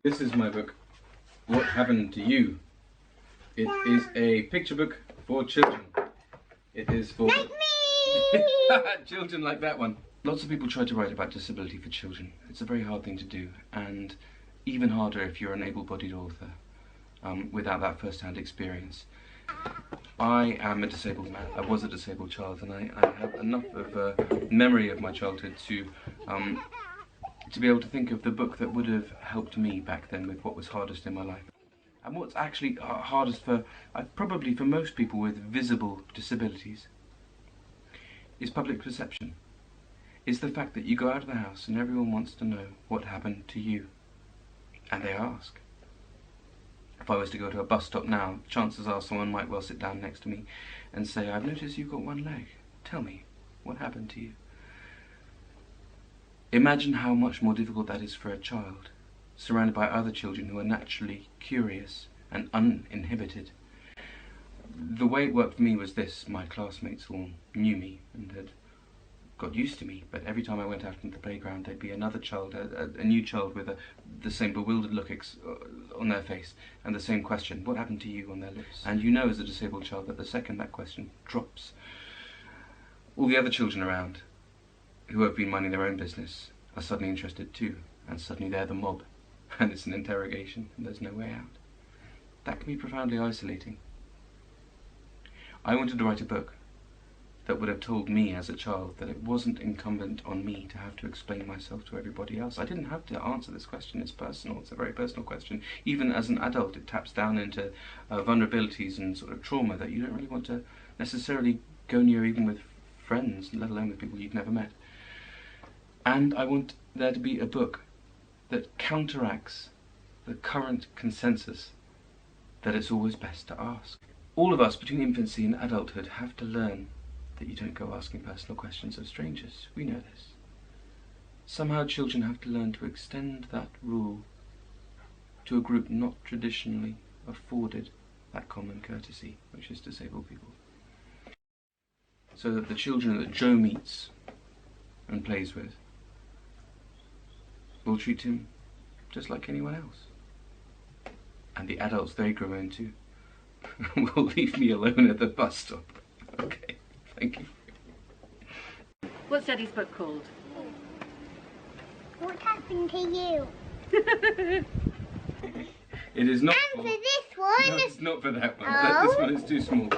This is my book, What Happened to You? It is a picture book for children. It is for... Like me! children like that one. Lots of people try to write about disability for children. It's a very hard thing to do, and even harder if you're an able-bodied author without that first-hand experience. I am a disabled man. I was a disabled child, and I have enough of memory of my childhood to be able to think of the book that would have helped me back then with what was hardest in my life. And what's actually hardest for, probably for most people with visible disabilities, is public perception. Is the fact that you go out of the house and everyone wants to know what happened to you. And they ask. If I was to go to a bus stop now, chances are someone might well sit down next to me and say, "I've noticed you've got one leg. Tell me, what happened to you?" Imagine how much more difficult that is for a child, surrounded by other children who are naturally curious and uninhibited. The way it worked for me was this: my classmates all knew me and had got used to me, but every time I went out into the playground there'd be another child, a new child with the same bewildered look on their face and the same question, "What happened to you?" on their lips. And you know as a disabled child that the second that question drops, all the other children around who have been minding their own business are suddenly interested too, and suddenly they're the mob, and it's an interrogation and there's no way out. That can be profoundly isolating. I wanted to write a book that would have told me as a child that it wasn't incumbent on me to have to explain myself to everybody else. I didn't have to answer this question. It's personal. It's a very personal question. Even as an adult, it taps down into vulnerabilities and sort of trauma that you don't really want to necessarily go near, even with friends, let alone with people you've never met. And I want there to be a book that counteracts the current consensus that it's always best to ask. All of us, between infancy and adulthood, have to learn that you don't go asking personal questions of strangers. We know this. Somehow children have to learn to extend that rule to a group not traditionally afforded that common courtesy, which is disabled people. So that the children that Joe meets and plays with will treat him just like anyone else. And the adults they grow into will leave me alone at the bus stop. Okay. Thank you. What's Daddy's book called? What happened to you? It is not And for for this one. No, it's not for that one. Oh. This one is too small.